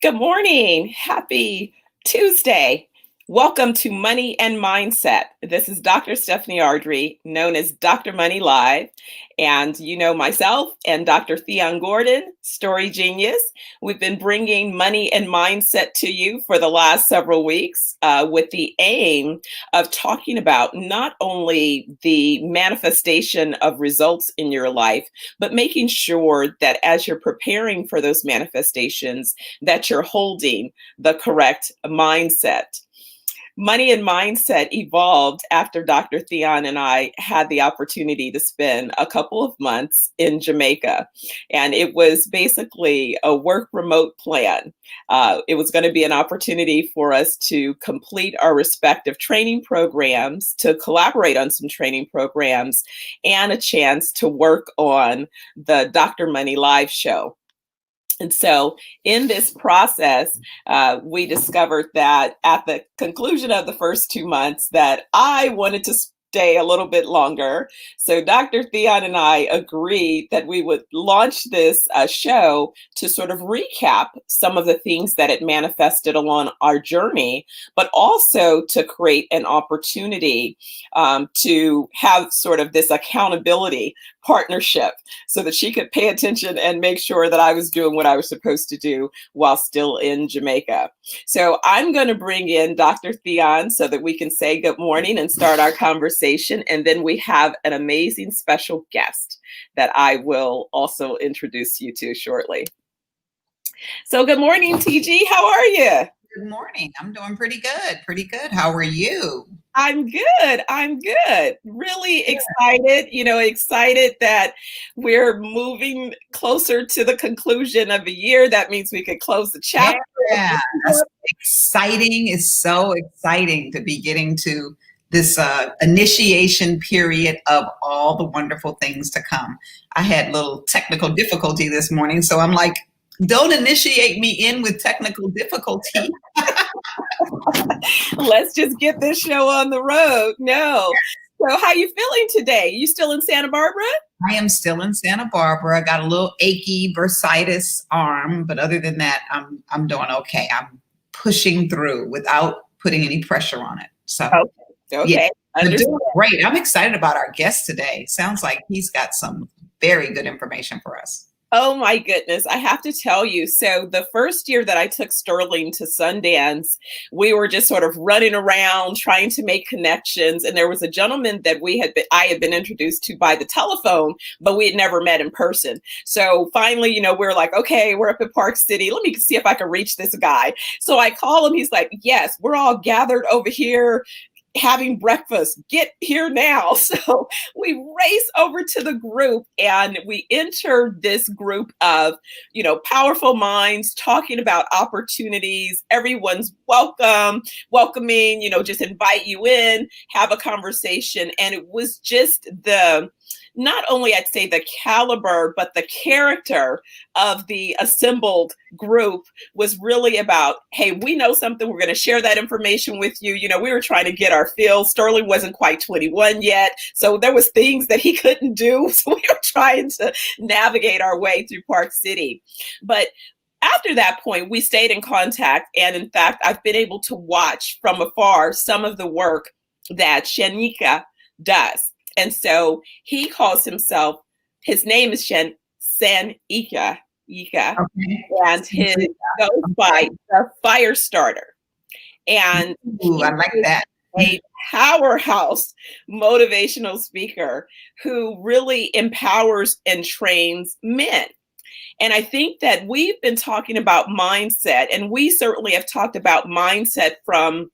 Good morning. Happy Tuesday. Welcome to Money and Mindset. This is Dr. Stephanie Ardrey, known as Dr. Money Live. And you know myself and Dr. Thyonne Gordon, Story Genius. We've been bringing money and mindset to you for the last several weeks with the aim of talking about not only the manifestation of results in your life, but making sure that as you're preparing for those manifestations, that you're holding the correct mindset. Money and Mindset evolved after Dr. Thyonne and I had the opportunity to spend a couple of months in Jamaica. And it was basically a work remote plan. It was going to be an opportunity for us to complete our respective training programs, to collaborate on some training programs, and a chance to work on the Dr. Money Live show. And so in this process, we discovered that at the conclusion of the first 2 months that I wanted to stay a little bit longer. So Dr. Thyonne and I agreed that we would launch this show to sort of recap some of the things that had manifested along our journey, but also to create an opportunity to have sort of this accountability partnership so that she could pay attention and make sure that I was doing what I was supposed to do while still in Jamaica. So I'm going to bring in Dr. Thyonne so that we can say good morning and start our conversation. And then we have an amazing special guest that I will also introduce you to shortly. So good morning, TG. How are you? Good morning. I'm doing pretty good. Pretty good. How are you? I'm good. I'm good. Really excited, excited that we're moving closer to the conclusion of a year. That means we could close the chapter. Yeah, that's exciting. It's so exciting to be getting to this initiation period of all the wonderful things to come. I had a little technical difficulty this morning, so I'm like, don't initiate me in with technical difficulty. Let's just get this show on the road. No. So how you feeling today? You still in Santa Barbara? I am still in Santa Barbara. I got a little achy bursitis arm, but other than that, I'm doing okay. I'm pushing through without putting any pressure on it. So okay. Yeah, doing great. I'm excited about our guest today. Sounds like he's got some very good information for us. Oh my goodness. I have to tell you. So the first year that I took Sterling to Sundance, we were just sort of running around trying to make connections. And there was a gentleman that I had been introduced to by the telephone, but we had never met in person. So finally, we were like, okay, we're up in Park City. Let me see if I can reach this guy. So I call him. He's like, yes, we're all gathered over here having breakfast. Get here now. So we race over to the group and we enter this group of, powerful minds talking about opportunities. Everyone's welcoming, just invite you in, have a conversation. And it was just not only I'd say the caliber, but the character of the assembled group was really about, hey, we know something. We're going to share that information with you. We were trying to get our feel. Sterling wasn't quite 21 yet. So there was things that he couldn't do. So we were trying to navigate our way through Park City. But after that point, we stayed in contact. And in fact, I've been able to watch from afar some of the work that Sanyika does. And so he calls himself, his name is Sanyika, and his goes by the Firestarter. And I like that. A powerhouse motivational speaker who really empowers and trains men. And I think that we've been talking about mindset, and we certainly have talked about mindset from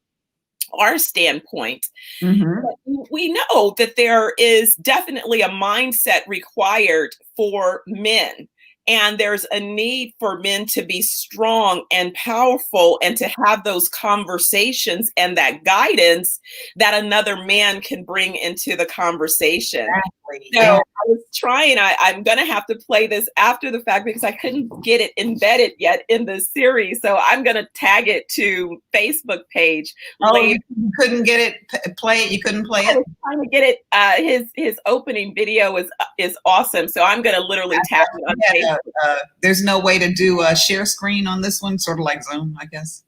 our standpoint. Mm-hmm. We know that there is definitely a mindset required for men. And there's a need for men to be strong and powerful and to have those conversations and that guidance that another man can bring into the conversation. So I was trying, I'm going to have to play this after the fact because I couldn't get it embedded yet in the series. So I'm going to tag it to Facebook page. Oh, you couldn't get it, play it? You couldn't play it? I was trying to get it. His opening video is awesome. So I'm going to literally tag it on Facebook. There's no way to do a share screen on this one, sort of like Zoom, I guess.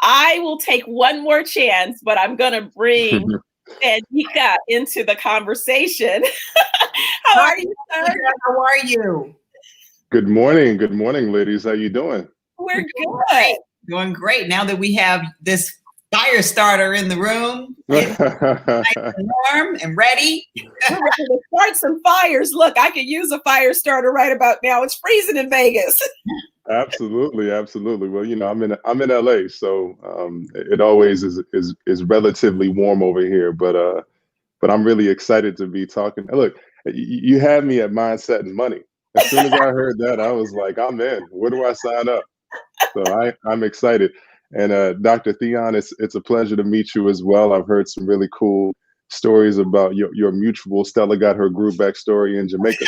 I will take one more chance, but I'm going to bring Sanyika into the conversation. How are you, sir? How are you? Good morning. Good morning, ladies. How you doing? We're good. Doing great. Now that we have this Firestarter in the room, it's nice and warm and ready. We're ready to start some fires. Look, I could use a Firestarter right about now. It's freezing in Vegas. Absolutely, absolutely. Well, you know, I'm in LA, so it always is relatively warm over here. But I'm really excited to be talking. Look, you had me at mindset and money. As soon as I heard that, I was like, I'm in. Where do I sign up? So I'm excited. And Dr. Thyonne, it's a pleasure to meet you as well. I've heard some really cool stories about your mutual. Stella got her group backstory in Jamaica.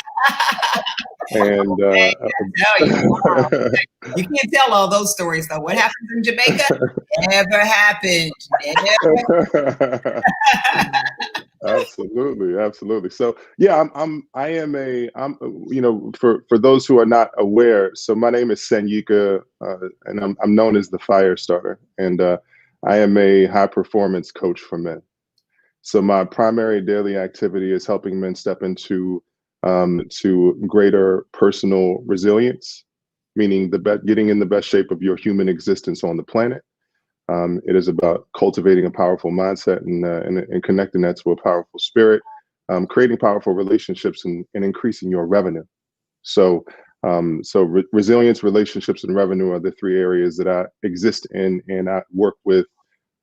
And you can't tell all those stories though. What happens in Jamaica never happened. Never. Absolutely. So yeah, I'm you know, for those who are not aware, so my name is Sanyika, and I'm known as the Firestarter, and I am a high performance coach for men. So my primary daily activity is helping men step into to greater personal resilience, meaning getting in the best shape of your human existence on the planet. It is about cultivating a powerful mindset and connecting that to a powerful spirit, creating powerful relationships and increasing your revenue. So, resilience, relationships, and revenue are the three areas that I exist in, and I work with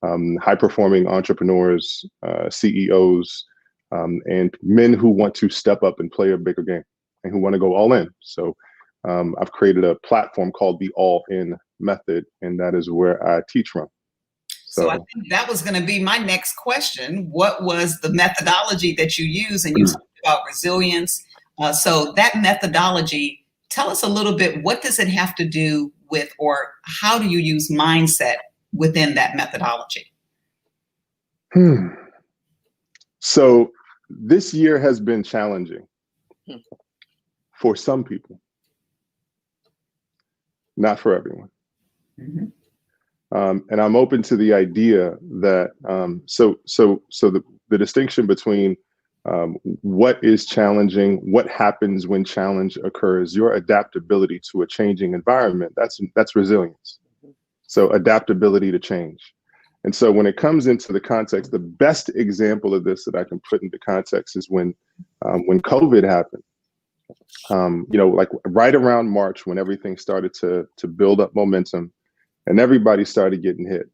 high-performing entrepreneurs, CEOs, and men who want to step up and play a bigger game and who want to go all in. So I've created a platform called the All In Method, and that is where I teach from. So I think that was going to be my next question. What was the methodology that you use? And you talked about resilience. So that methodology, tell us a little bit, what does it have to do with, or how do you use mindset within that methodology? So this year has been challenging for some people, not for everyone. Mm-hmm. And I'm open to the idea that the distinction between what is challenging, what happens when challenge occurs, your adaptability to a changing environment, that's resilience. So adaptability to change. And so when it comes into the context, the best example of this that I can put into context is when COVID happened. You know, like right around March, when everything started to build up momentum and everybody started getting hit,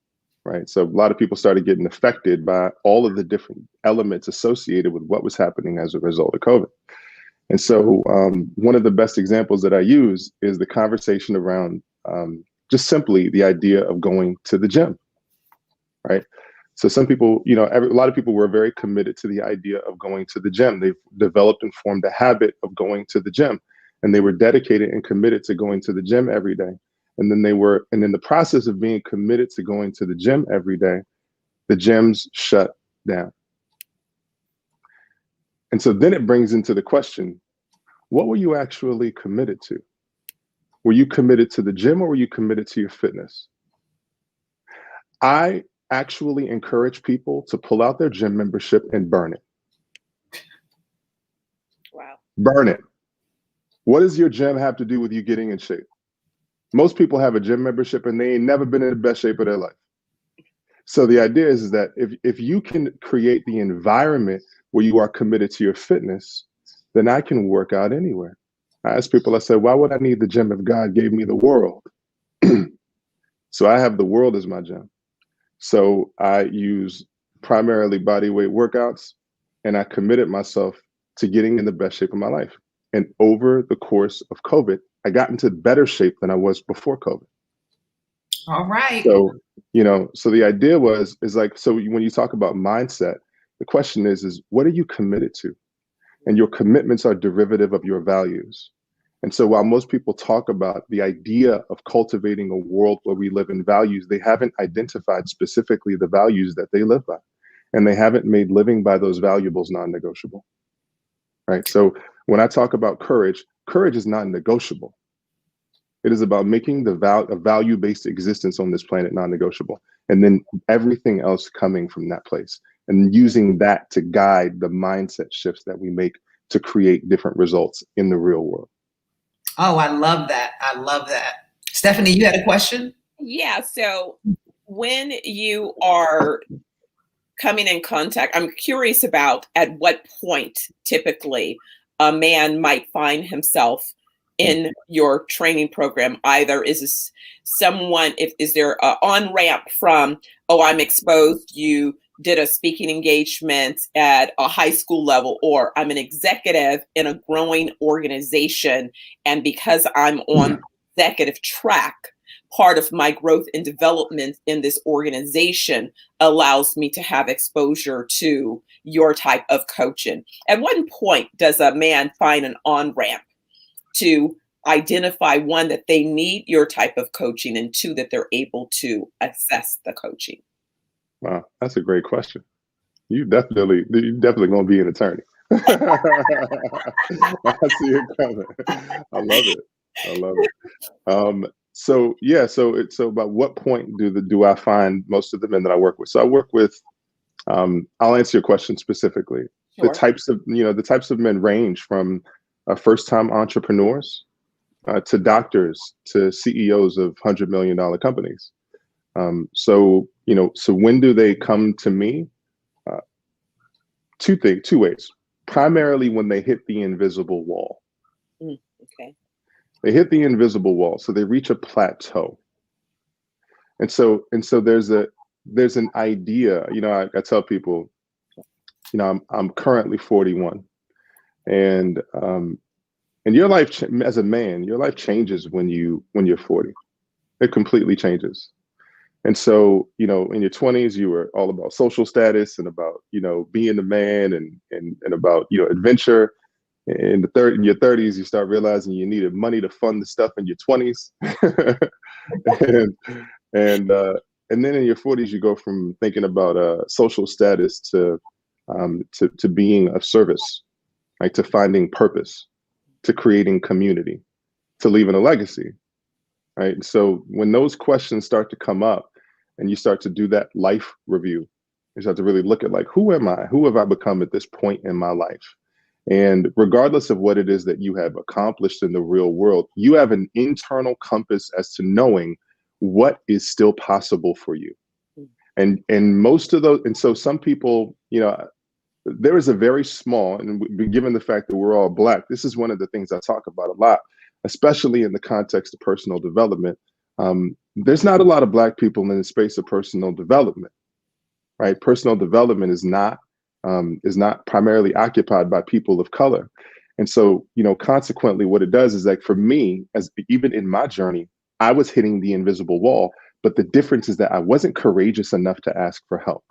right? So a lot of people started getting affected by all of the different elements associated with what was happening as a result of COVID. And so one of the best examples that I use is the conversation around just simply the idea of going to the gym, right? So some people, you know, a lot of people were very committed to the idea of going to the gym. They've developed and formed a habit of going to the gym, and they were dedicated and committed to going to the gym every day. And then in the process of being committed to going to the gym every day, the gyms shut down. And so then it brings into the question, what were you actually committed to? Were you committed to the gym, or were you committed to your fitness? I actually encourage people to pull out their gym membership and burn it. Wow. Burn it. What does your gym have to do with you getting in shape? Most people have a gym membership and they ain't never been in the best shape of their life. So the idea is that if you can create the environment where you are committed to your fitness, then I can work out anywhere. I ask people, I say, why would I need the gym if God gave me the world? So I have the world as my gym. So I use primarily body weight workouts, and I committed myself to getting in the best shape of my life. And over the course of COVID, I got into better shape than I was before COVID. All right. So, you know, so the idea is like, so when you talk about mindset, the question is what are you committed to? and your commitments are derivative of your values. And so while most people talk about the idea of cultivating a world where we live in values, they haven't identified specifically the values that they live by. And they haven't made living by those valuables non-negotiable, right? So when I talk about courage, courage is non-negotiable. It is about making a value-based existence on this planet non-negotiable, and then everything else coming from that place, and using that to guide the mindset shifts that we make to create different results in the real world. Oh, I love that. I love that. Stephanie, you had a question? Yeah. So when you are coming in contact, I'm curious about at what point typically a man might find himself in your training program. Either is this someone, is there an on-ramp from, oh, I'm exposed, you did a speaking engagement at a high school level, or I'm an executive in a growing organization, and because I'm on the executive track, part of my growth and development in this organization allows me to have exposure to your type of coaching. At what point does a man find an on-ramp to identify, one, that they need your type of coaching, and two, that they're able to assess the coaching? Wow, that's a great question. You're definitely going to be an attorney. I see it coming. I love it. I love it. So about what point do I find most of the men that I work with? So I work with, I'll answer your question specifically. Sure. The types of men range from first-time entrepreneurs to doctors to CEOs of $100 million companies. So when do they come to me? Two ways. Primarily when they hit the invisible wall. Okay. They hit the invisible wall, so they reach a plateau. And so there's an idea. I tell people, I'm currently 41, and your life as a man, your life changes when you're 40. It completely changes. And so, in your 20s, you were all about social status and about, being a man and about, adventure. In your 30s, you start realizing you needed money to fund the stuff in your 20s. and then in your 40s, you go from thinking about social status to being of service, like to finding purpose, to creating community, to leaving a legacy. Right. So when those questions start to come up, and you start to do that life review, you start to really look at, like, who am I? Who have I become at this point in my life? And regardless of what it is that you have accomplished in the real world, you have an internal compass as to knowing what is still possible for you. And most of those, and so some people, there is a very small, and given the fact that we're all Black, this is one of the things I talk about a lot, especially in the context of personal development. There's not a lot of Black people in the space of personal development, right? Personal development is not primarily occupied by people of color. And so, consequently, what it does is, like, for me, as even in my journey, I was hitting the invisible wall, but the difference is that I wasn't courageous enough to ask for help.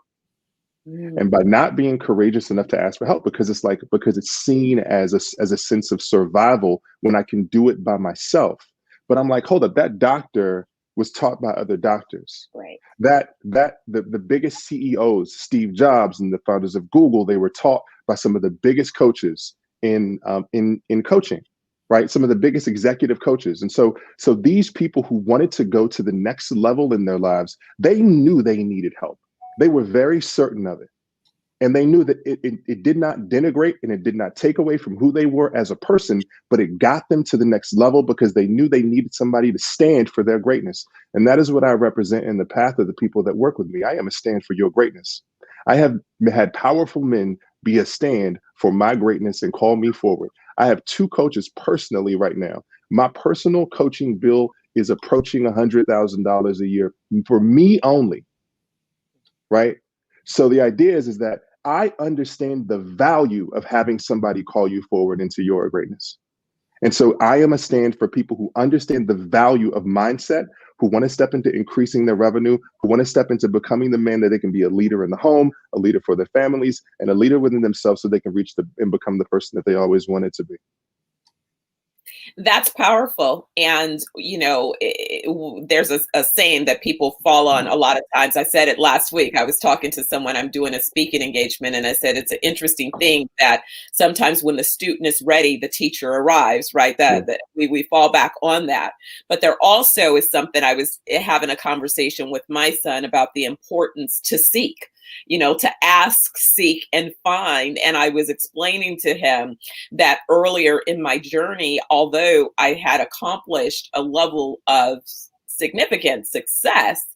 And by not being courageous enough to ask for help, because it's seen as a sense of survival when I can do it by myself. But I'm like, hold up, that doctor was taught by other doctors. Right. The biggest CEOs, Steve Jobs and the founders of Google, they were taught by some of the biggest coaches in coaching, right? Some of the biggest executive coaches. And so these people who wanted to go to the next level in their lives, they knew they needed help. They were very certain of it. And they knew that it did not denigrate and it did not take away from who they were as a person, but it got them to the next level because they knew they needed somebody to stand for their greatness. And that is what I represent in the path of the people that work with me. I am a stand for your greatness. I have had powerful men be a stand for my greatness and call me forward. I have 2 coaches personally right now. My personal coaching bill is approaching $100,000 a year for me only, right? So the idea is that I understand the value of having somebody call you forward into your greatness. And so I am a stand for people who understand the value of mindset, who want to step into increasing their revenue, who want to step into becoming the man that they can be a leader in the home, a leader for their families, and a leader within themselves so they can reach and become the person that they always wanted to be. That's powerful. And, there's a saying that people fall on a lot of times. I said it last week. I was talking to someone, I'm doing a speaking engagement, and I said it's an interesting thing that sometimes when the student is ready, the teacher arrives, right? That we fall back on that. But there also is something, I was having a conversation with my son about the importance to seek. To ask, seek, and find. And I was explaining to him that earlier in my journey, although I had accomplished a level of significant success,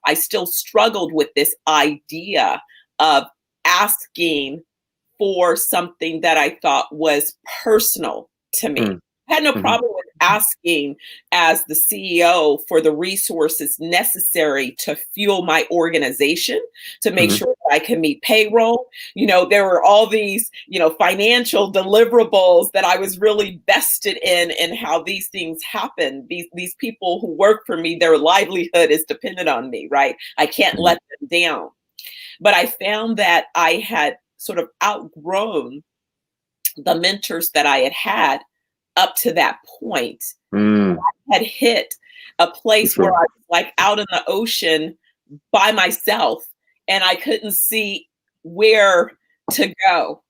I still struggled with this idea of asking for something that I thought was personal to me. I had no problem with asking as the CEO for the resources necessary to fuel my organization, to make sure that I can meet payroll. There were all these, financial deliverables that I was really vested in how these things happen. These people who work for me, their livelihood is dependent on me, right? I can't let them down. But I found that I had sort of outgrown the mentors that I had had up to that point. I had hit a place where I was like out in the ocean by myself and I couldn't see where to go.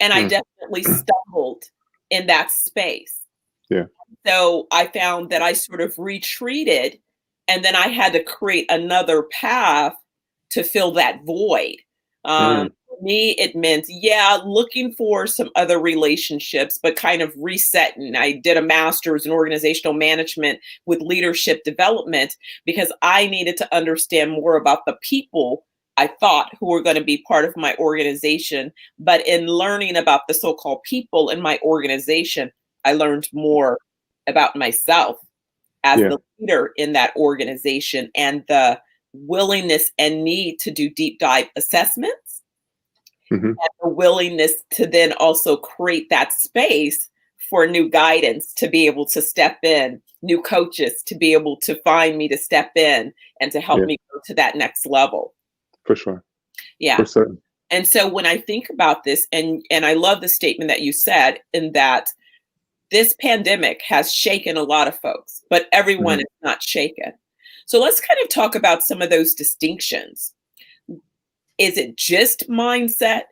And I definitely stumbled in that space. Yeah. So I found that I sort of retreated, and then I had to create another path to fill that void. For me, it meant, looking for some other relationships, but kind of resetting. I did a master's in organizational management with leadership development because I needed to understand more about the people I thought who were going to be part of my organization. But in learning about the so-called people in my organization, I learned more about myself as the leader in that organization and the willingness and need to do deep dive assessments. And the willingness to then also create that space for new guidance to be able to step in, new coaches to be able to find me to step in and to help me go to that next level. For sure. Yeah. For certain. And so when I think about this, and I love the statement that you said in that this pandemic has shaken a lot of folks, but everyone is not shaken. So let's kind of talk about some of those distinctions. Is it just mindset,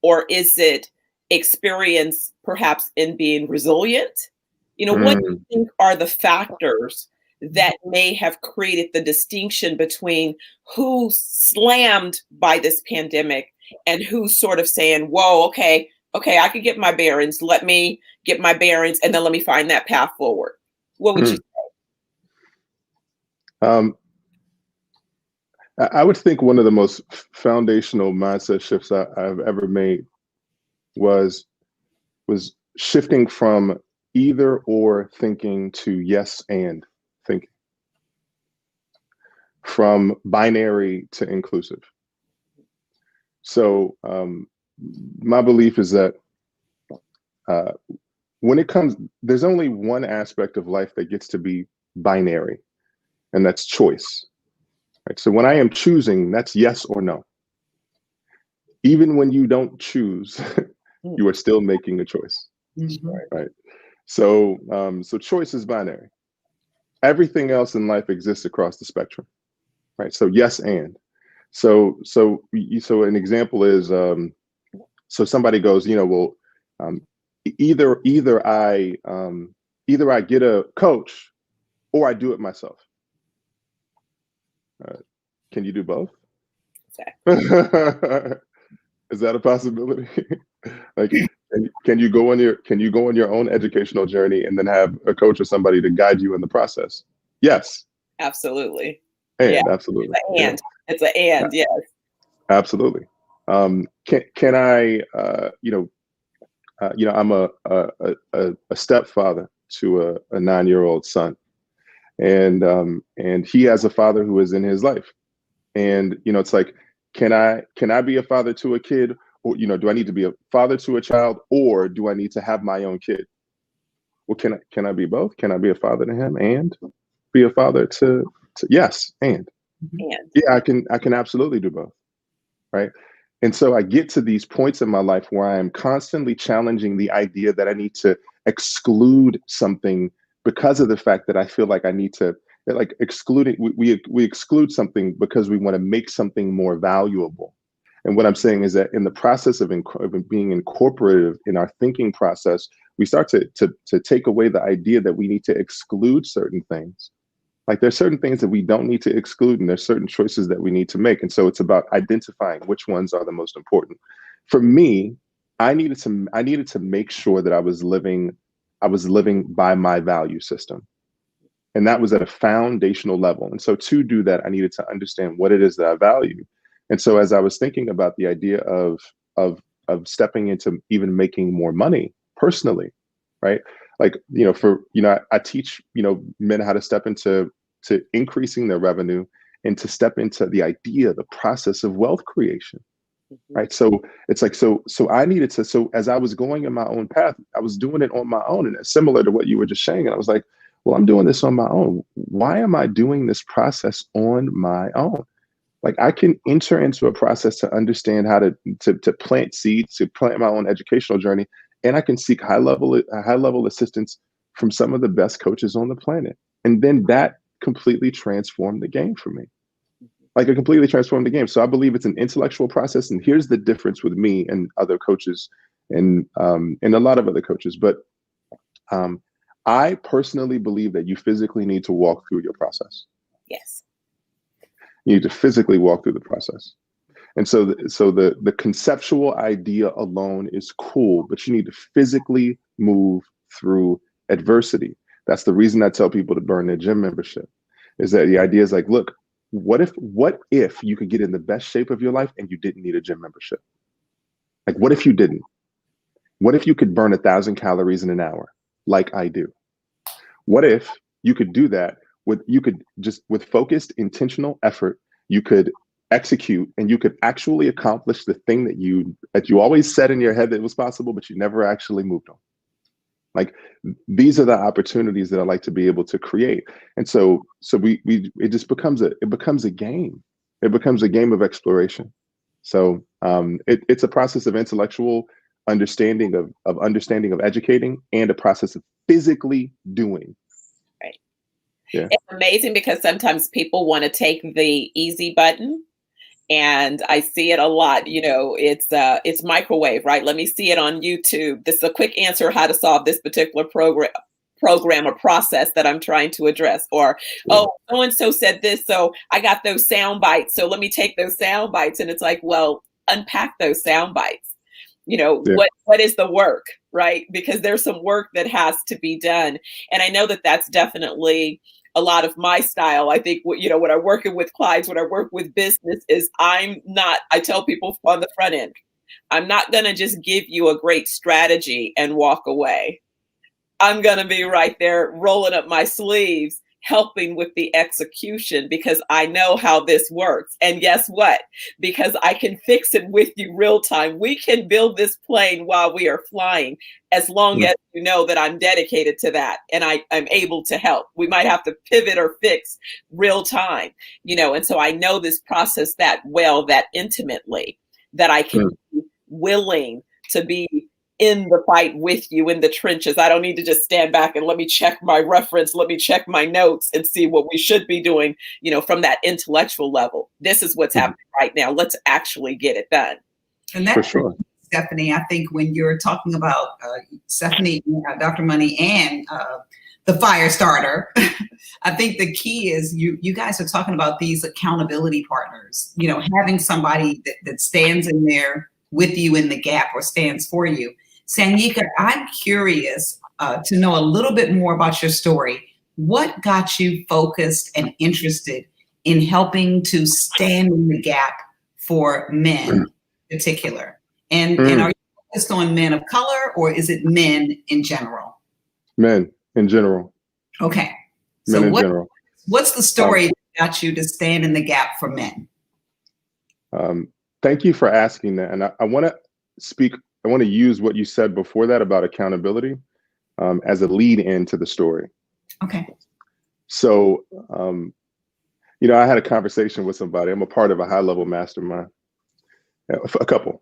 or is it experience perhaps in being resilient? What do you think are the factors that may have created the distinction between who slammed by this pandemic and who's sort of saying, whoa, okay, I could get my bearings. Let me get my bearings and then let me find that path forward. What would you say? I would think one of the most foundational mindset shifts I've ever made was shifting from either or thinking to yes and thinking, from binary to inclusive. So my belief is that when it comes, there's only one aspect of life that gets to be binary, and that's choice. Right? So when I am choosing, that's yes or no. Even when you don't choose, you are still making a choice. Right? So choice is binary. Everything else in life exists across the spectrum. Right? So yes and. So an example is so somebody goes, either I get a coach or I do it myself. Can you do both? Is that a possibility? Like, can you go on your own educational journey and then have a coach or somebody to guide you in the process? Yes. Absolutely. Absolutely. It's an and, yes. Absolutely. Can I, I'm a stepfather to a 9-year-old son, and he has a father who is in his life, and it's like, can I be a father to a kid, or do I need to be a father to a child, or do I need to have my own kid? Well, can I be both? Can I be a father to him and be a father to yes, and And yeah, I can absolutely do both, right? And so I get to these points in my life where I am constantly challenging the idea that I need to exclude something because of the fact that I feel like I need to, like excluding, we exclude something because we want to make something more valuable. And what I'm saying is that in the process of being incorporative in our thinking process, we start to take away the idea that we need to exclude certain things. Like there's certain things that we don't need to exclude, and there's certain choices that we need to make. And so it's about identifying which ones are the most important. For me, I needed to make sure that I was living by my value system. And that was at a foundational level. And so to do that, I needed to understand what it is that I value. And so as I was thinking about the idea of stepping into even making more money personally, right? Like, I teach, men how to step into increasing their revenue and to step into the idea, the process of wealth creation. Right. So it's like, so I needed to, so as I was going in my own path, I was doing it on my own, and it's similar to what you were just saying. And I was like, well, I'm doing this on my own. Why am I doing this process on my own? Like I can enter into a process to understand how to plant seeds, to plant my own educational journey. And I can seek high level assistance from some of the best coaches on the planet. And then that completely transformed the game for me. Like it completely transformed the game. So I believe it's an intellectual process. And here's the difference with me and other coaches and a lot of other coaches. But I personally believe that you physically need to walk through your process. yes. You need to physically walk through the process. And so the conceptual idea alone is cool, but you need to physically move through adversity. That's the reason I tell people to burn their gym membership, is that the idea is like, look, what if you could get in the best shape of your life and you didn't need a gym membership? Like, what if you didn't? What if you could burn 1,000 calories in an hour like I do? What if you could do that with focused, intentional effort, you could execute and you could actually accomplish the thing that you always said in your head that was possible, but you never actually moved on. Like these are the opportunities that I like to be able to create. And so it just becomes a game. It becomes a game of exploration. So it's a process of intellectual understanding of educating, and a process of physically doing. Right. Yeah. It's amazing because sometimes people want to take the easy button. And I see it a lot, it's microwave, right? Let me see it on YouTube. This is a quick answer how to solve this particular program or process that I'm trying to address. Or, oh, so-and-so said this, so I got those sound bites. So let me take those sound bites. And it's like, well, unpack those sound bites. What is the work, right? Because there's some work that has to be done. And I know that that's definitely a lot of my style. I think when I'm working with clients, when I work with business, is I tell people on the front end, I'm not going to just give you a great strategy and walk away. I'm going to be right there rolling up my sleeves, helping with the execution, because I know how this works. And guess what? Because I can fix it with you real time. We can build this plane while we are flying, as long as you know that I'm dedicated to that and I'm able to help. We might have to pivot or fix real time, and so I know this process that well, that intimately, that I can be willing to be in the fight with you in the trenches. I don't need to just stand back and let me check my reference, let me check my notes and see what we should be doing, from that intellectual level. This is what's happening right now. Let's actually get it done. And that's for sure. Stephanie, I think when you're talking about Stephanie, Dr. Money, and the Firestarter, I think the key is you guys are talking about these accountability partners, having somebody that stands in there with you in the gap or stands for you. Sanyika, I'm curious to know a little bit more about your story. What got you focused and interested in helping to stand in the gap for men in particular? And are you focused on men of color, or is it men in general? Men in general. Okay. Men in general. What's the story that got you to stand in the gap for men? Thank you for asking that. And I want to use what you said before that about accountability as a lead into the story. Okay. So, I had a conversation with somebody. I'm a part of a high level mastermind, a couple.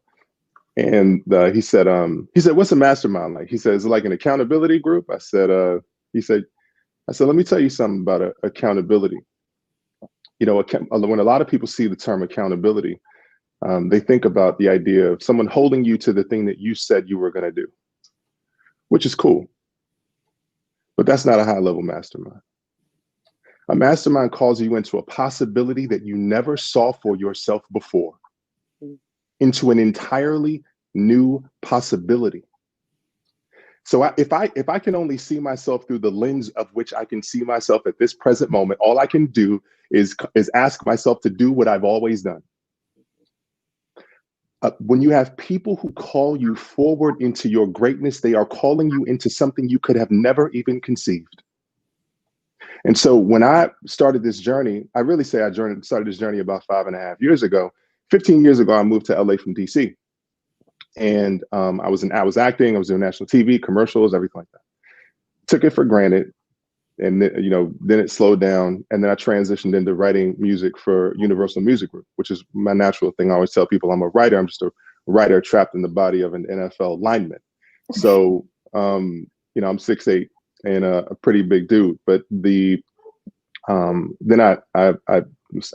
And he said, what's a mastermind like? He said, is it like an accountability group? I said, let me tell you something about accountability. When a lot of people see the term accountability, they think about the idea of someone holding you to the thing that you said you were going to do, which is cool. But that's not a high level mastermind. A mastermind calls you into a possibility that you never saw for yourself before, into an entirely new possibility. So if I can only see myself through the lens of which I can see myself at this present moment, all I can do is ask myself to do what I've always done. When you have people who call you forward into your greatness, they are calling you into something you could have never even conceived. And so when I started this journey, I really say started this journey about 5.5 years ago. 15 years ago, I moved to LA from DC. And I was acting, I was doing national TV, commercials, everything like that. Took it for granted. And then it slowed down. And then I transitioned into writing music for Universal Music Group, which is my natural thing. I always tell people I'm a writer. I'm just a writer trapped in the body of an NFL lineman. So, I'm 6'8" and a pretty big dude. But then I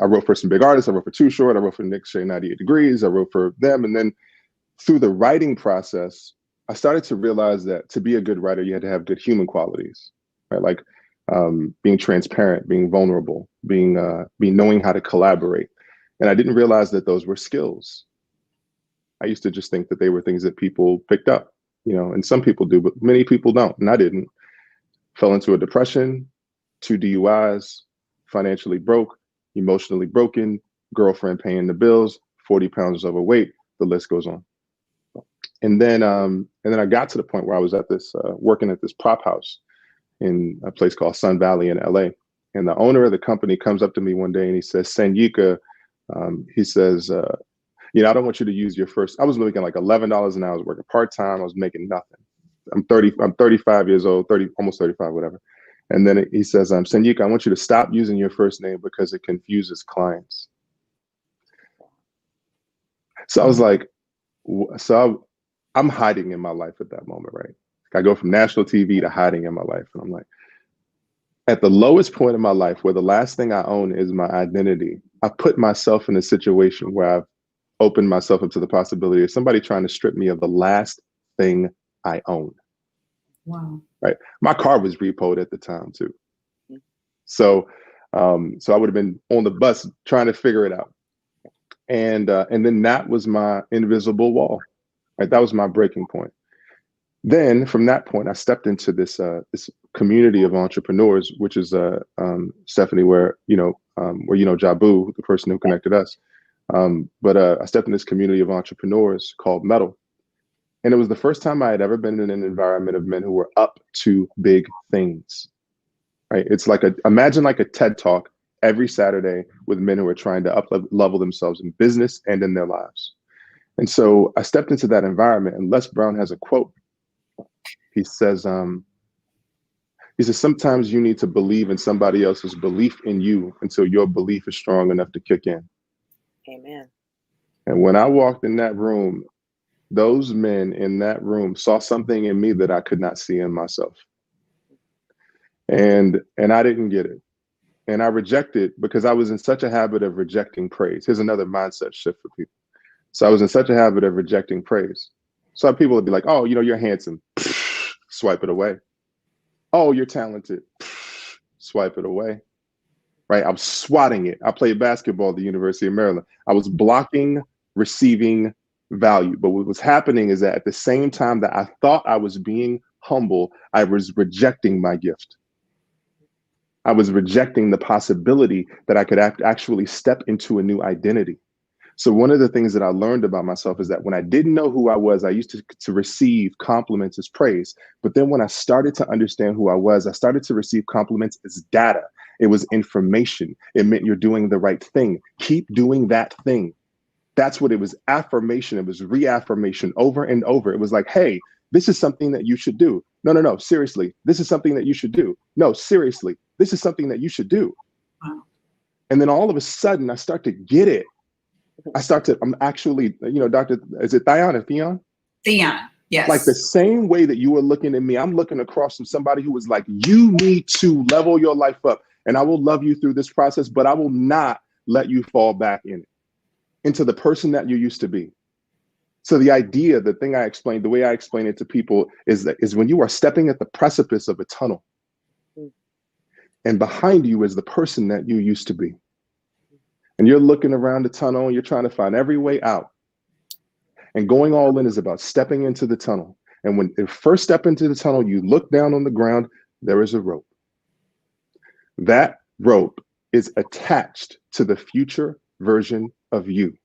wrote for some big artists. I wrote for Too Short. I wrote for Nick Shea 98 Degrees. I wrote for them. And then through the writing process, I started to realize that to be a good writer, you had to have good human qualities, right? Like being transparent, being vulnerable, being knowing how to collaborate. And I didn't realize that those were skills. I used to just think that they were things that people picked up, and some people do, but many people don't. And I didn't. Fell into a depression, 2 DUIs, financially broke, emotionally broken, girlfriend paying the bills, 40 pounds overweight. The list goes on. And then I got to the point where I was at this working at this prop house in a place called Sun Valley in LA. And the owner of the company comes up to me one day and he says, Sanyika, he says, I don't want you to use your first. I was making like $11 an hour. I was working part-time. I was making nothing. I'm 35 years old, almost 35, whatever. And then he says, Sanyika, I want you to stop using your first name because it confuses clients. So I was like, I'm hiding in my life at that moment, right? I go from national TV to hiding in my life. And I'm like, at the lowest point in my life, where the last thing I own is my identity, I put myself in a situation where I've opened myself up to the possibility of somebody trying to strip me of the last thing I own. Wow. Right. My car was repoed at the time too. So I would have been on the bus trying to figure it out. And then that was my invisible wall. Right. That was my breaking point. Then from that point, I stepped into this community of entrepreneurs, which is Stephanie, where Jabu, the person who connected us. But I stepped in this community of entrepreneurs called Metal. And it was the first time I had ever been in an environment of men who were up to big things. Right. It's like imagine like a TED Talk every Saturday with men who are trying to up-level themselves in business and in their lives. And so I stepped into that environment, and Les Brown has a quote. He says, sometimes you need to believe in somebody else's belief in you until your belief is strong enough to kick in. Amen. And when I walked in that room, those men in that room saw something in me that I could not see in myself. And I didn't get it. And I rejected because I was in such a habit of rejecting praise. Here's another mindset shift for people. So I was in such a habit of rejecting praise. So people would be like, oh, you're handsome. Swipe it away. Oh, you're talented. Swipe it away. Right? I'm swatting it. I played basketball at the University of Maryland. I was blocking, receiving value. But what was happening is that at the same time that I thought I was being humble, I was rejecting my gift. I was rejecting the possibility that I could actually step into a new identity. So one of the things that I learned about myself is that when I didn't know who I was, I used to receive compliments as praise. But then when I started to understand who I was, I started to receive compliments as data. It was information. It meant you're doing the right thing. Keep doing that thing. That's what it was. Affirmation. It was reaffirmation over and over. It was like, hey, this is something that you should do. No, seriously. This is something that you should do. No, seriously. this is something that you should do. Wow. And then all of a sudden I start to get it. I'm actually, Doctor, is it Thyonne? Thyonne, yes. Like the same way that you were looking at me, I'm looking across from somebody who was like, you need to level your life up, and I will love you through this process, but I will not let you fall back into the person that you used to be. So the idea, the way I explain it to people is when you are stepping at the precipice of a tunnel, and behind you is the person that you used to be. And you're looking around the tunnel and you're trying to find every way out. And going all in is about stepping into the tunnel. And when you first step into the tunnel, you look down on the ground, there is a rope. That rope is attached to the future version of you.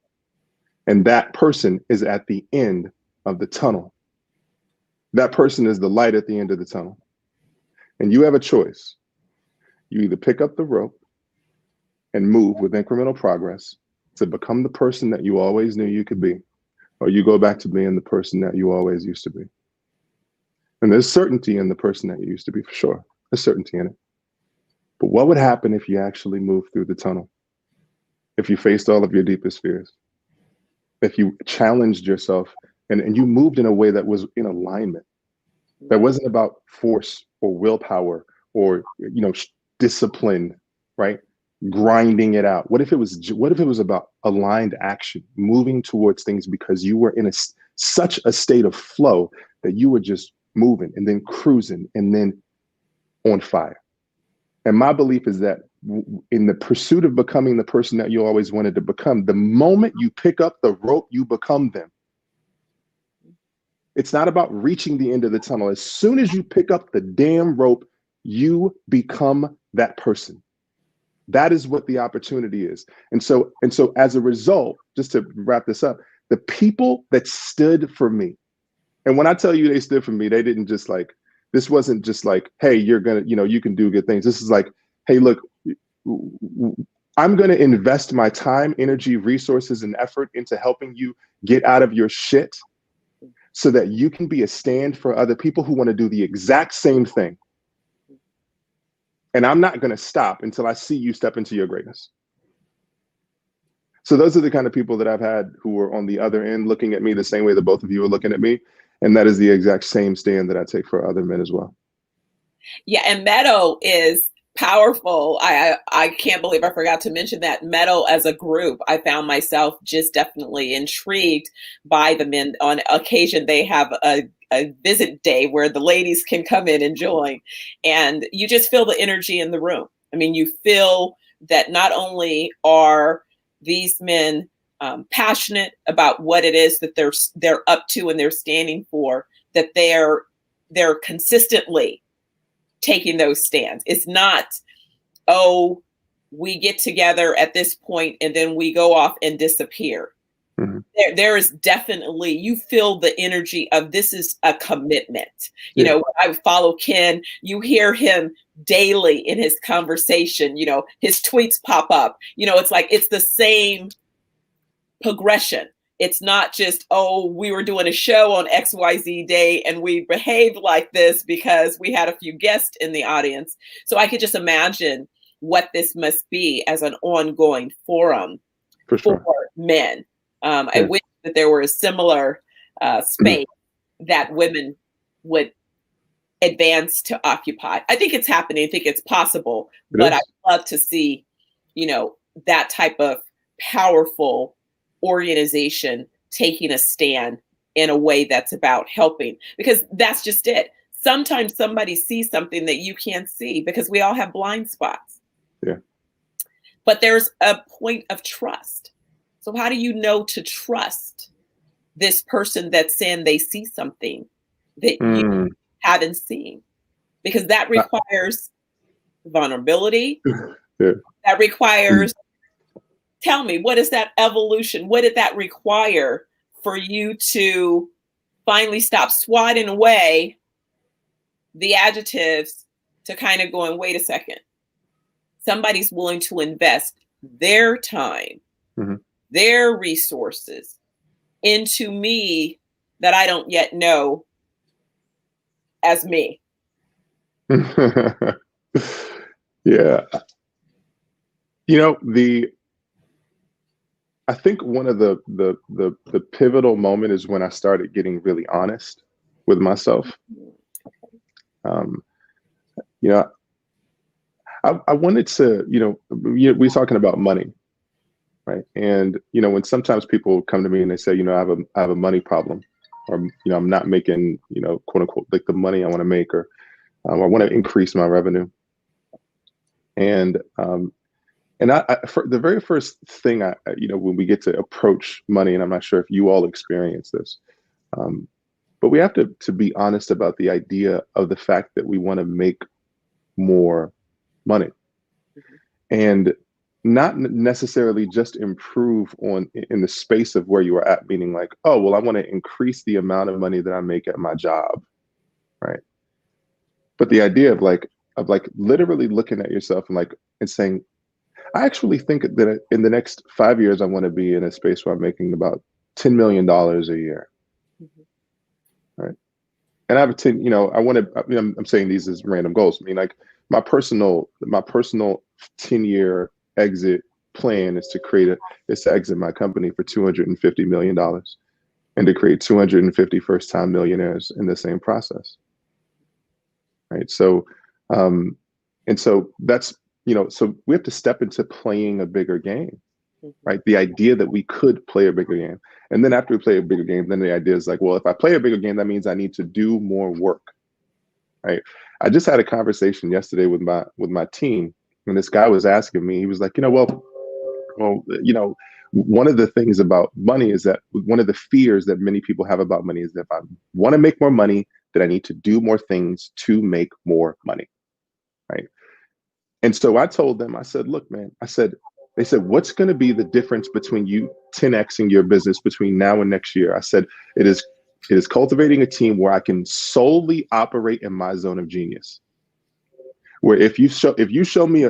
And that person is at the end of the tunnel. That person is the light at the end of the tunnel. And you have a choice. You either pick up the rope and move with incremental progress to become the person that you always knew you could be, or you go back to being the person that you always used to be. And there's certainty in the person that you used to be, for sure. There's certainty in it. But what would happen if you actually moved through the tunnel? If you faced all of your deepest fears? If you challenged yourself and you moved in a way that was in alignment, that wasn't about force or willpower or discipline, right? Grinding it out. What if it was about aligned action, moving towards things because you were in such a state of flow that you were just moving and then cruising and then on fire? And my belief is that in the pursuit of becoming the person that you always wanted to become, the moment you pick up the rope, you become them. It's not about reaching the end of the tunnel. As soon as you pick up the damn rope, you become that person. That is what the opportunity is. And so as a result, just to wrap this up, the people that stood for me, and when I tell you they stood for me, they didn't just like, this wasn't just like, hey, you're gonna, you can do good things. This is like, hey, look, I'm going to invest my time, energy, resources, and effort into helping you get out of your shit so that you can be a stand for other people who want to do the exact same thing. And I'm not going to stop until I see you step into your greatness. So those are the kind of people that I've had who were on the other end looking at me the same way that both of you are looking at me. And that is the exact same stand that I take for other men as well. Yeah, and metal is powerful. I can't believe I forgot to mention that metal as a group. I found myself just definitely intrigued by the men. On occasion, they have a visit day where the ladies can come in and join, and you just feel the energy in the room. I mean, you feel that not only are these men passionate about what it is that they're up to and they're standing for, that they're consistently taking those stands. It's not, oh, we get together at this point and then we go off and disappear. Mm-hmm. There is definitely, you feel the energy of this is a commitment. Yeah. I follow Ken, you hear him daily in his conversation, his tweets pop up, it's like, it's the same progression. It's not just, oh, we were doing a show on XYZ day and we behaved like this because we had a few guests in the audience. So I could just imagine what this must be as an ongoing forum for men. I wish that there were a similar space that women would advance to occupy. I think it's happening. I think it's possible, but I'd love to see, that type of powerful organization taking a stand in a way that's about helping, because that's just it. Sometimes somebody sees something that you can't see because we all have blind spots. Yeah. But there's a point of trust. So how do you know to trust this person that's saying they see something that you haven't seen? Because that requires vulnerability. Yeah. That requires tell me, what is that evolution? What did that require for you to finally stop swatting away the adjectives to kind of going, wait a second. Somebody's willing to invest their time, their resources into me that I don't yet know as me. Yeah. I think one of the pivotal moment is when I started getting really honest with myself. I wanted to, we're talking about money, right? And, when sometimes people come to me and they say, I have a money problem, or, I'm not making, quote unquote, like the money I want to make, or I want to increase my revenue. And for the very first thing, when we get to approach money, and I'm not sure if you all experience this, but we have to be honest about the idea of the fact that we want to make more money, and not necessarily just improve in the space of where you are at, meaning like, oh, well, I want to increase the amount of money that I make at my job, right? But the idea of like literally looking at yourself and saying, I actually think that in the next 5 years, I want to be in a space where I'm making about $10 million a year. Right. And I have I'm saying these as random goals. I mean, like my personal 10-year exit plan is to exit my company for $250 million and to create 250 first-time millionaires in the same process. Right. So, and so that's, so we have to step into playing a bigger game, right? The idea that we could play a bigger game. And then after we play a bigger game, then the idea is like, well, if I play a bigger game, that means I need to do more work, right? I just had a conversation yesterday with my team, and this guy was asking me, he was like, one of the things about money is that one of the fears that many people have about money is that if I want to make more money, that I need to do more things to make more money, right? And so I told them, I said, look, man, they said, what's going to be the difference between you 10xing your business between now and next year? I said, it is cultivating a team where I can solely operate in my zone of genius. Where if you send me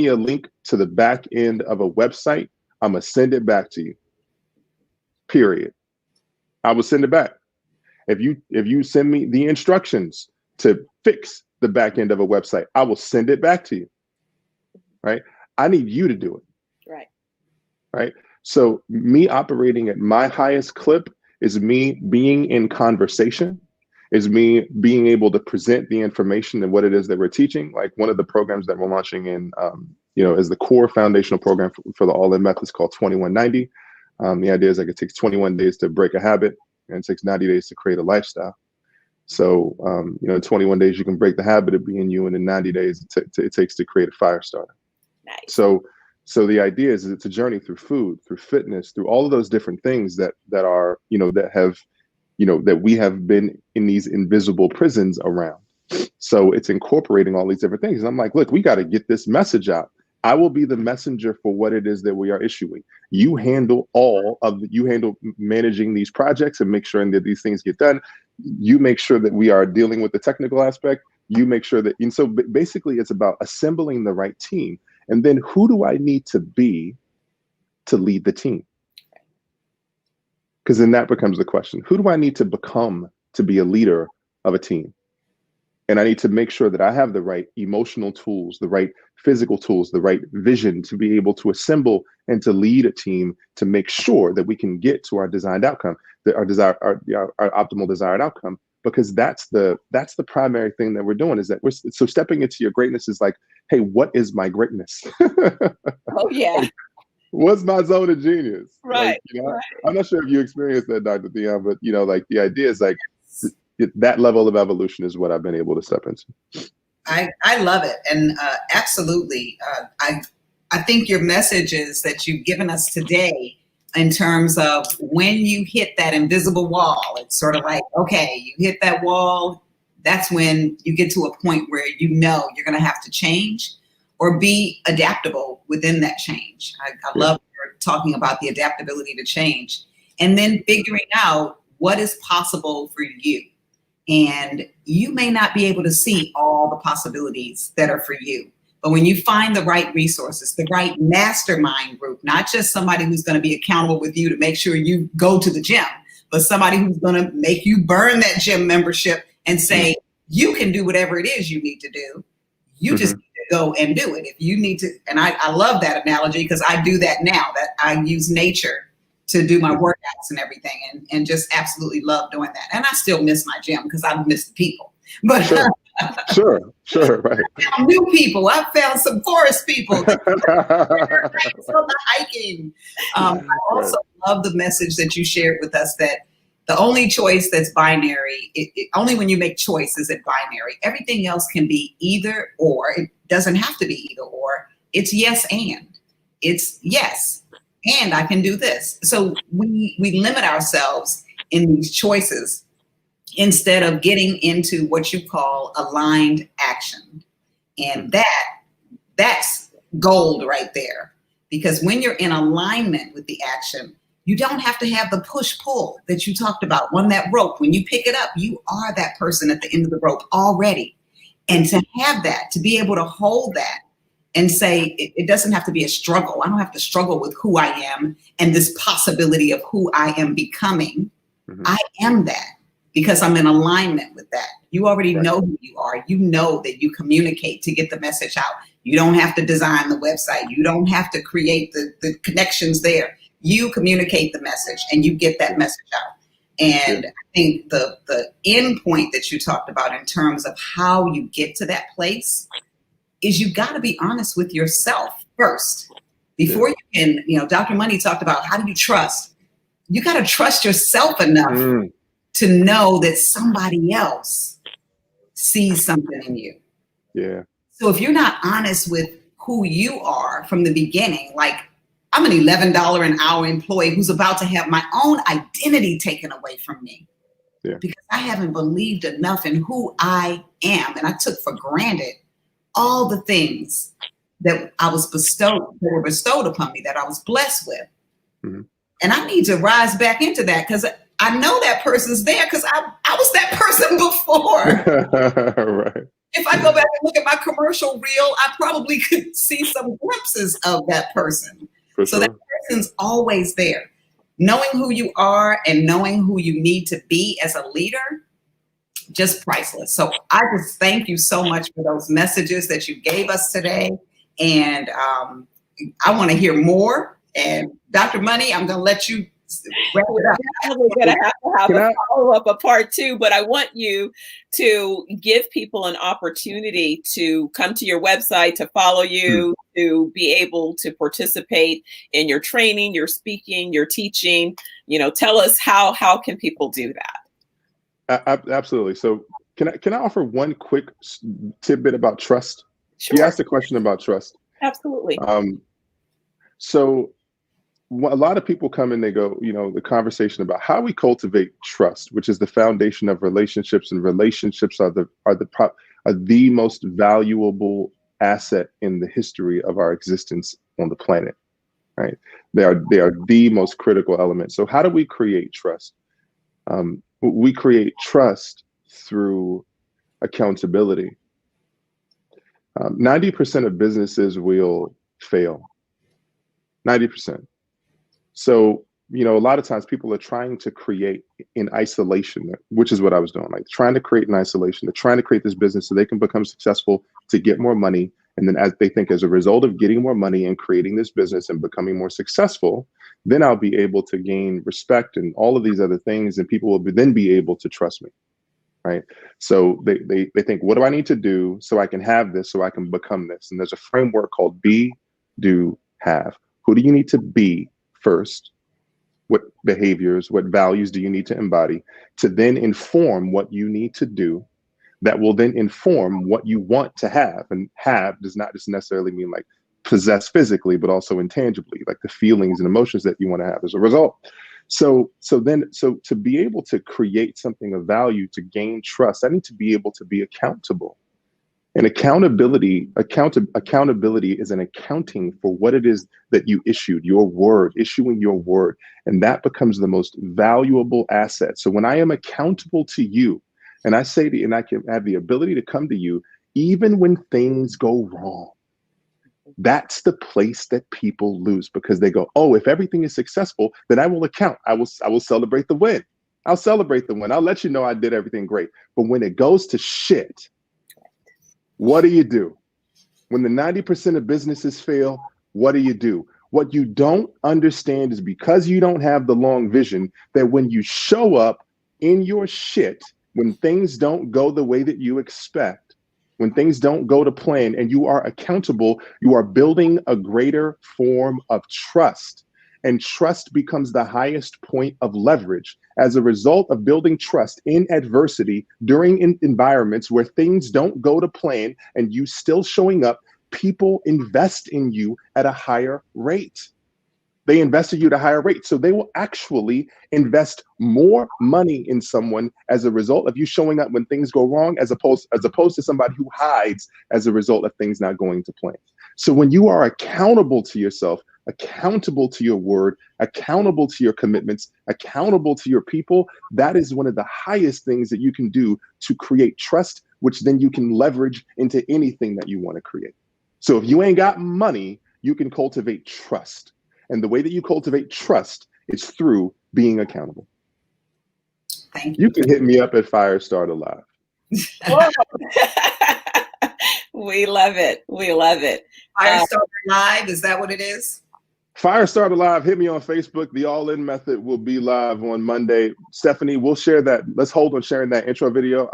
a link to the back end of a website, I'm going to send it back to you. Period. I will send it back. If you send me the instructions to fix the back end of a website, I will send it back to you. Right? I need you to do it. Right. Right. So me operating at my highest clip is me being in conversation, is me being able to present the information and what it is that we're teaching. Like one of the programs that we're launching in, as the core foundational program for the all-in method is called 2190. The idea is like it takes 21 days to break a habit and it takes 90 days to create a lifestyle. So, in 21 days, you can break the habit of being you, and in 90 days, it takes to create a Firestarter. Nice. So the idea is it's a journey through food, through fitness, through all of those different things that are, that we have been in these invisible prisons around. So it's incorporating all these different things. And I'm like, look, we got to get this message out. I will be the messenger for what it is that we are issuing. You handle managing these projects and make sure that these things get done. You make sure that we are dealing with the technical aspect. You make sure that, and so basically it's about assembling the right team. And then who do I need to be to lead the team? Because then that becomes the question. Who do I need to become to be a leader of a team? And I need to make sure that I have the right emotional tools, the right physical tools, the right vision to be able to assemble and to lead a team to make sure that we can get to our designed outcome, our optimal desired outcome. Because that's the primary thing that we're doing, is that so stepping into your greatness is like, hey, what is my greatness? Oh yeah. What's my zone of genius? Right. Right. I'm not sure if you experienced that, Dr. Thyonne, but the idea is like that level of evolution is what I've been able to step into. I love it, and absolutely. I think your messages that you've given us today, in terms of when you hit that invisible wall, it's sort of like, okay, you hit that wall, that's when you get to a point where you're going to have to change or be adaptable within that change. I love you're talking about the adaptability to change, and then figuring out what is possible for you. And you may not be able to see all the possibilities that are for you. But when you find the right resources, the right mastermind group, not just somebody who's going to be accountable with you to make sure you go to the gym, but somebody who's going to make you burn that gym membership and say, you can do whatever it is you need to do. You just need to go and do it. If you need to, and I love that analogy because I do that now, that I use nature to do my workouts and everything, and just absolutely love doing that. And I still miss my gym because I miss the people. But sure, right. I found new people. I found some forest people. So the hiking. I also love the message that you shared with us that the only choice that's binary, only when you make choice is it binary. Everything else can be either or. It doesn't have to be either or. It's yes and. It's yes, and I can do this. So we limit ourselves in these choices instead of getting into what you call aligned action. And that's gold right there. Because when you're in alignment with the action, you don't have to have the push-pull that you talked about on that rope. When you pick it up, you are that person at the end of the rope already. And to have that, to be able to hold that and say, it doesn't have to be a struggle. I don't have to struggle with who I am and this possibility of who I am becoming. I am that because I'm in alignment with that. You already know who you are. You know that you communicate to get the message out. You don't have to design the website. You don't have to create the connections there. You communicate the message and you get that message out. And I think the end point that you talked about in terms of how you get to that place is you got to be honest with yourself first before you can, Dr. Money talked about how do you trust? You got to trust yourself enough to know that somebody else sees something in you. Yeah. So if you're not honest with who you are from the beginning, like I'm an $11 an hour employee who's about to have my own identity taken away from me because I haven't believed enough in who I am. And I took for granted all the things that were bestowed upon me, that I was blessed with. And I need to rise back into that because I know that person's there because I was that person before. Right. If I go back and look at my commercial reel, I probably could see some glimpses of that person. So that person's always there. Knowing who you are and knowing who you need to be as a leader, just priceless. So I just thank you so much for those messages that you gave us today. And I want to hear more. And Dr. Money, I'm going to let you wrap it up. We're going to have a follow-up, a part 2, but I want you to give people an opportunity to come to your website, to follow you, to be able to participate in your training, your speaking, your teaching. Tell us how can people do that? Absolutely. So can I offer one quick tidbit about trust? Sure. You asked a question about trust. Absolutely. So a lot of people come and they go, the conversation about how we cultivate trust, which is the foundation of relationships, and relationships are the most valuable asset in the history of our existence on the planet, right? They are the most critical element. So how do we create trust? We create trust through accountability. 90% of businesses will fail. 90%. So, a lot of times people are trying to create in isolation, which is what I was doing, like trying to create in isolation. They're trying to create this business so they can become successful, to get more money. And then as they think as a result of getting more money and creating this business and becoming more successful, then I'll be able to gain respect and all of these other things. And people will then be able to trust me. Right. So they think, what do I need to do so I can have this, so I can become this? And there's a framework called be, do, have. Who do you need to be first? What behaviors, what values do you need to embody to then inform what you need to do that will then inform what you want to have? And have does not just necessarily mean like possess physically, but also intangibly, like the feelings and emotions that you want to have as a result. So to be able to create something of value, to gain trust, I need to be able to be accountable. And accountability is an accounting for what it is that you issued, issuing your word. And that becomes the most valuable asset. So when I am accountable to you, and I say to you, and I can have the ability to come to you, even when things go wrong, that's the place that people lose, because they go, oh, if everything is successful, then I will account. I will celebrate the win. I'll celebrate the win. I'll let you know I did everything great. But when it goes to shit, what do? When the 90% of businesses fail, what do? What you don't understand is because you don't have the long vision, that when you show up in your shit, when things don't go the way that you expect, when things don't go to plan and you are accountable, you are building a greater form of trust. And trust becomes the highest point of leverage. As a result of building trust in adversity during environments where things don't go to plan and you still showing up, people invest in you at a higher rate. They invest in you at a higher rate. So they will actually invest more money in someone as a result of you showing up when things go wrong, as opposed to somebody who hides as a result of things not going to plan. So when you are accountable to yourself, accountable to your word, accountable to your commitments, accountable to your people, that is one of the highest things that you can do to create trust, which then you can leverage into anything that you want to create. So if you ain't got money, you can cultivate trust. And the way that you cultivate trust is through being accountable. Thank you. You can hit me up at Firestarter Live. We love it. We love it. Firestarter Live, is that what it is? Firestarter Live, hit me on Facebook. The All-In Method will be live on Monday. Stephanie, we'll share that. Let's hold on sharing that intro video.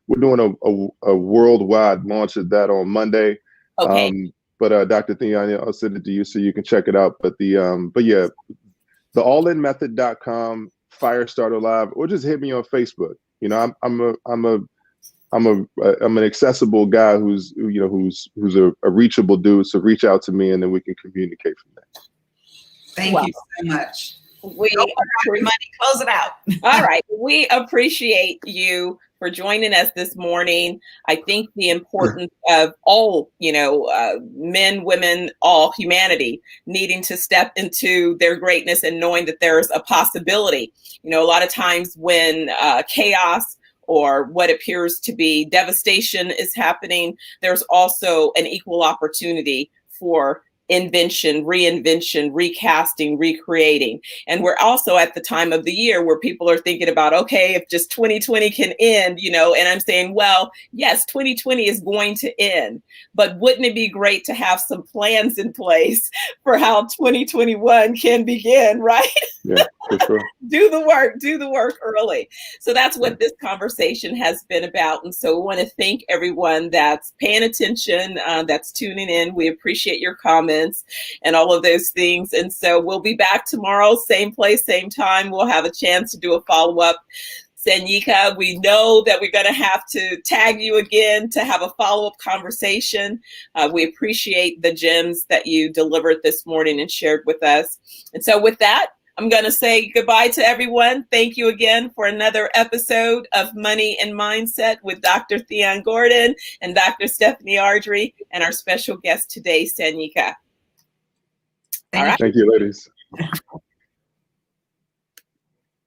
We're doing a worldwide launch of that on Monday. Okay. But Dr. Thyonne, I'll send it to you so you can check it out. But yeah, the allinmethod.com, Firestarter Live, or just hit me on Facebook. You know, I'm an accessible guy who's a reachable dude. So reach out to me and then we can communicate from there. Thank you so much. Close it out. All right. We appreciate you for joining us this morning. I think the importance of all, men, women, all humanity needing to step into their greatness and knowing that there's a possibility. A lot of times when chaos or what appears to be devastation is happening, there's also an equal opportunity for invention, reinvention, recasting, recreating. And we're also at the time of the year where people are thinking about, okay, if just 2020 can end, and I'm saying, well, yes, 2020 is going to end, but wouldn't it be great to have some plans in place for how 2021 can begin, right? Yeah, for sure. Do the work early. So that's what this conversation has been about. And so we want to thank everyone that's paying attention, that's tuning in. We appreciate your comments and all of those things. And so we'll be back tomorrow, same place, same time. We'll have a chance to do a follow-up. Sanyika, we know that we're going to have to tag you again to have a follow-up conversation. We appreciate the gems that you delivered this morning and shared with us. And so with that, I'm going to say goodbye to everyone. Thank you again for another episode of Money and Mindset with Dr. Thyonne Gordon and Dr. Stephanie Ardrey and our special guest today, Sanyika. Thank you, ladies.